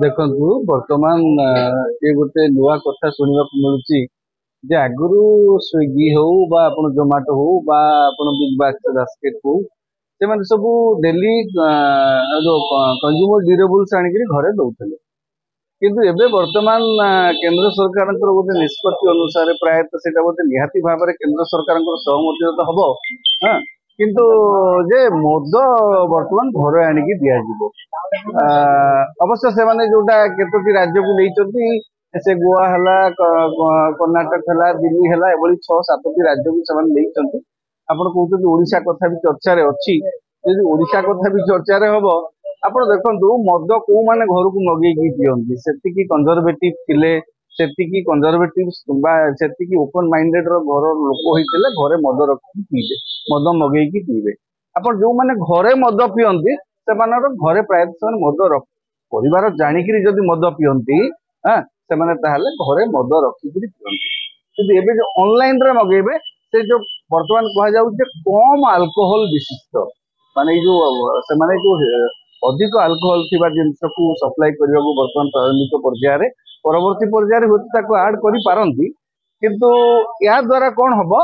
देखु बर्तमान ये गोटे नुआ कथा शुणा मिलूँ जे आगु स्विगी हो बा आपण जोमाटो हो बा आपण बिग बास्केट हो से सब डेली जो कंज्यूमर ड्यूरेबल्स आनिक घरे दौले किंतु एबे वर्तमान केंद्र सरकार गोटे निष्पत्ति अनुसार प्रायतः से निहाती भाव में केंद्र सरकार सहमति तो हम हाँ किंतु जे मद वर्तमान घर आनिक दिज्व अवश्य से माने जोटा केतोटी राज्य को लेचंती से गोवा हला कर्नाटक हला दिल्ली हला एभली 6-7टी राज्य को से लेचंती आपण कहते ओडिशा कथा भी चर्चा रे अछि यदि ओडिशा कथा भी चर्चा रे हबो आपण देखंतु मद को माने घर को मगेई की पियंती सेतिकी कंजर्वेटिव थिले सेतिकी कंजर्वेटिव बा सेतिकी ओपन माइंडेड रो घर लोक होइतिले घरे मद रखी पीबे मद मगेई की पीबे आपण जो माने घरे मद पियंती सेमानर घरे प्राय मद परिवार जानिकी जदि मद पियंती हाँ से घरे मद रखिक पियंती किंतु एबे जो ऑनलाइन रे मगेबे से जो वर्तमान कहा जाउछे कम अल्कोहल विशिष्ट माने जो से माने जो अधिक अल्कोहल थिबा जिंस को सप्लाई करबा को वर्तमान प्रारंभिक पर्याय रे परवर्ती पर्याय रे होती ताको ऐड करि पारंती किंतु या द्वारा कोन हबो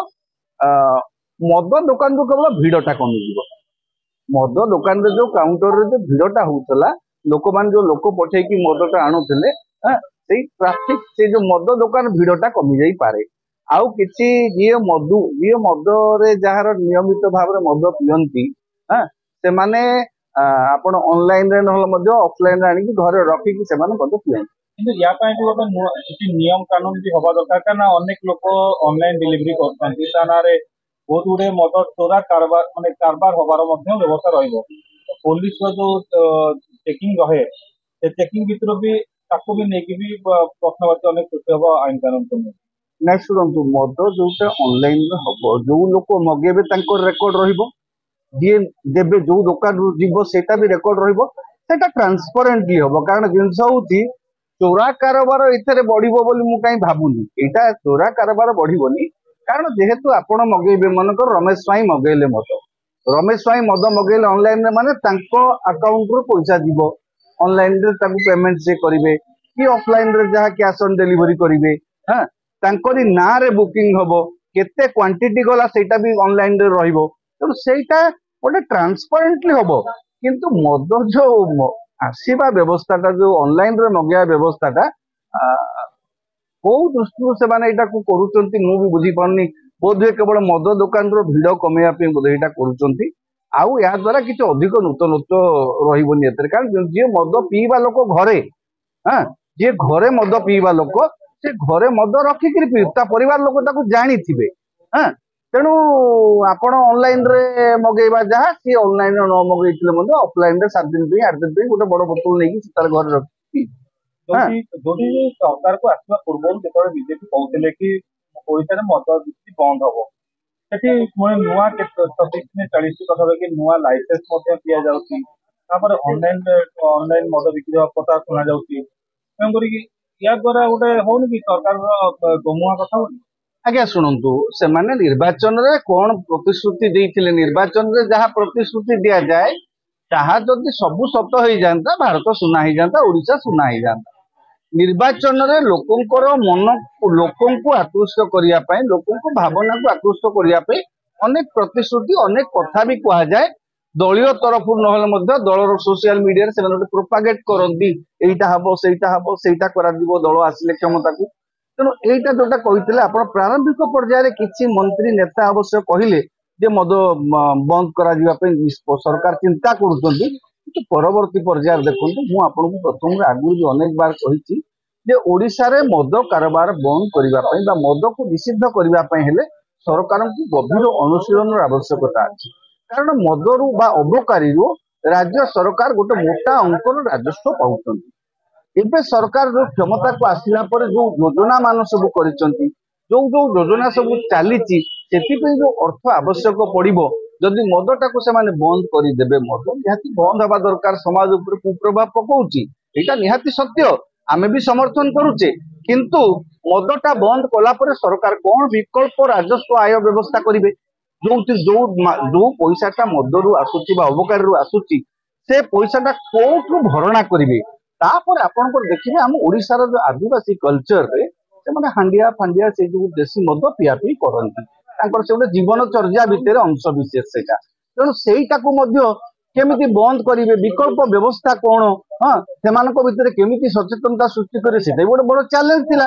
मद दुकान को केवल भीड़टा कमी जीवो मद दुकान रे जो काउंटर रे जो भीड़टा होतला लोक मान जो लोक पठेकी मदटा आणुथिले से ट्रैफिक से जो मद दुकान भीड़टा कमी जाई पारे आउ किछि जे मद रे जहार नियमित भाव रे मद पियंती से माने आपण ऑनलाइन रे नहल मध्य ऑफलाइन रे आनी घरे रखी कि से माने मद पियंती किंतु या पाए गोटे किछि नियम कानून भी हवा दरकार कारण अनेक लोक ऑनलाइन डिलीवरी करथांती तानारे बहुत गुड़े मद चोरा कारबार माने कारबार हबार मध्य व्यवस्था रहिबो पुलिस जो चेकिंग रहे से चेकिंग भितर भी ताको भी नेकी भी प्रश्नवाची अनेक सृष्टि हबो आईन कानून को नेक्स्ट शुणु मद जोटा ऑनलाइन रे हबो जो लोक मगेबे तांकर रेकॉर्ड रहिबो जे देबे जो दुकान रु जीवो सेटा भी रेकॉर्ड रहिबो सेटा ट्रांसपेरेंटली हबो कारण जिंस होउची चोरा कारबार इथरे बढ़िबो बोली मु काई भाबुनी एटा चोरा कारबार बढ़िबोनी कारण जेहेतु आपण मगेबे मनकर रमेश स्वाई मगेले मद रमेश स्वाई मद मगेले ऑनलाइन रे माने तांको अकाउंट रु पैसा जीवो ऑनलाइन रे ताकू पेमेंट से करिवे कि ऑफलाइन रे जहा कैश ऑन डिलीवरी करिवे हां तांकोरी ना रे बुकिंग हबो केते क्वांटिटी गला सेटा भी ऑनलाइन रे रहिबो तो सेटा गोटे ट्रांसपेरेंटली हबो किंतु मद जो आसीबा व्यवस्थाटा जो ऑनलाइन रे मगेया व्यवस्थाटा को दृष्टि से माने एटा को करूचंती मु भी बुझी पारनी बोधे केवल मद दुकान रो भीड़ कमेया पे बोधे एटा करूचंती आउ या द्वारा किछ अधिक नूतनत्व रहिबोनी एतरे कारण जे मद पीबा लोक घरे हां जे घरे मद पीबा लोक से घरे मद रखिक पीता परिवार लोक ताको जानी थिबे हां तेणु आपण ऑनलाइन रे मगेबा जहा सी ऑनलाइन न मगेइथिले मद ऑफलाइन रे 7 दिन पे 8 दिन पे गोटे बड़ बोतल नेकी तार घर रखी जोटी सरकार को आसवा पूर्व जो बीजेपी कहते कि ओडिशा रे मद बिक्री बंद हम सेठी पुणी नुआ 40 पाखापाखि नुआ लाइसेंस दिया जाउची तापर ऑनलाइन मद बिक्री कथा सुना जाउची या द्वारा गोटे होनी कि सरकार गमुआ कथा होनी आज्ञा शुणु से माने निर्वाचन रे कौन प्रतिश्रुति देइथिले निर्वाचन रे जहाँ प्रतिश्रुति दिया जाए ताहा जदि सबु सत हो जाता भारत सुना हो जाता ओडिशा सुना हो जाता निर्वाचन रे लोकंकर मन लोकं को आकृष्ट करिया पय लोकं को भावना को आकृष्ट करिया पय अनेक प्रतिश्रुति अनेक कथा भी कहा जाए दलीय तरफ नहले मध्य दलर सोशल मीडिया रे से प्रोपागेट करंती एटा हबो सेटा करा दिबो दल आसिले क्षमता को तेणु एटा जोटा कही आप प्रारंभिक पर्यायर किसी मंत्री नेता अवश्य कहले जे मद बंद करा सरकार चिंता करुँच परवर्ती पर्यायर देखो मुझे आपको प्रथम आगु भी अनेक बार कही जे ओडिशा रे मद कारोबार बंद करने मद को निषिद्ध करने सरकार को गभीर अनुशीलन आवश्यकता अच्छी कारण मदरू बा अबकारी राज्य सरकार गोटे मोटा अंकर राजस्व पाँच एबे सरकार जो क्षमता को आसिला पर जो योजना मान सब करिसंती जो जो योजना सब चली जो अर्थ आवश्यक पड़िबो जदि मदटा को से माने बंद कर देबे मद निहाती बंद हवा दरकार समाज ऊपर कुप्रभाव पकाउची एटा निहाती सत्य आमे भी समर्थन करूचे किंतु मदटा बंद कला पर सरकार कौन विकल्प राजस्व आय व्यवस्था करिवे जो जो जो पैसाटा मदरू आसुची बा अबकारी आसुची से पैसाटा कोठु भरणा करिवे तापर आपनकर देखिबे हम ओडिसा रो जो आदिवासी कल्चर रे से माने हांडिया फांडिया से जो देसी मद पिया पी करंती तांकर से जीवन चर्या भितर अंश विशेष सेटा तेणु सेटाको मध्य केमिति बंद करिवे विकल्प व्यवस्था कोन हाँ सेमानक भितर केमिति सचेतनता सृष्टि करे सेटा गोटे बड़ चैलेंज थिला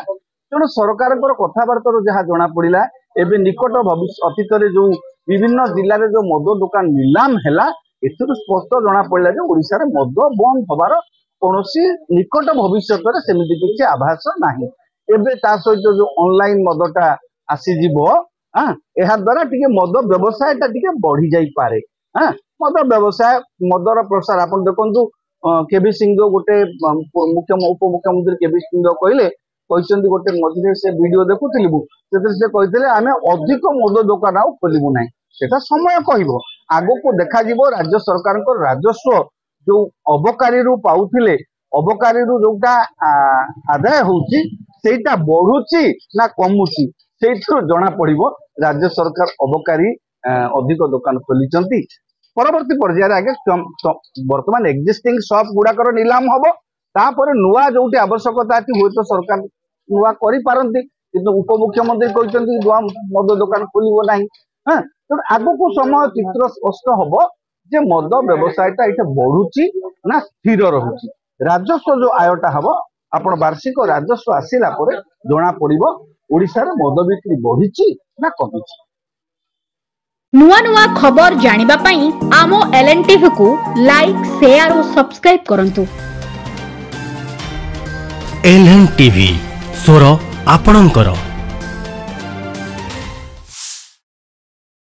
तेणु सरकारकर कथबार्तार जहाँ जना पड़ा एवं निकट भविष्य अतीत जो विभिन्न जिले में जो मद दुकान निलाम है स्पष्ट जना पड़ा ओडिशा रे मद बंद हबार कौन निकट भविष्य सेमती किसी आभास नहीं एवं ता सहित जो ऑनलाइन मदटा आसीज हाँ यह द्वारा टी मद व्यवसाय बढ़ी जाई पारे हाँ मद व्यवसाय मदर प्रसार आप देखु केबी सिंह गोटे उपमुख्यमंत्री केबी सिंह कहले गोटे मझे से वीडियो देखुली से कहते आम अधिक मद दुकान आउ खोलू ना सेटा समय कह आग को देखा राज्य सरकार राजस्व जो अबकारी पाउथिले अबकारी जोटा आदाय होउची सेटा बढ़ुची ना कमुची सेठु जना पड़िबो राज्य सरकार अबकारी अधिक दुकान खोली परवर्ती पर्यायर आगे वर्तमान एक्जिस्टिंग शॉप गुड़ाकर निलाम हम तापर नुआ जोटी आवश्यकता अच्छी हुए तो सरकार नुआ करि किंतु उपमुख्यमंत्री कहते नुआ मद दुकान खोलिबो नाही हाँ तो आगको समय चित्र स्पष्ट हम जे मद व्यवसायटा ये बढ़ुची ना स्थिर रहुची राजस्व जो आयटा हम आपण वार्षिक राजस्व आसिला परे जना पड़िबो ओडिशा रे मद बिक्री बढ़िची ना कमिची नुआ नुआ खबर जानिबा पई आमो एलएनटीवी को लाइक शेयर और सब्सक्राइब करंतु। एलएनटीवी स्वर आपणंकर।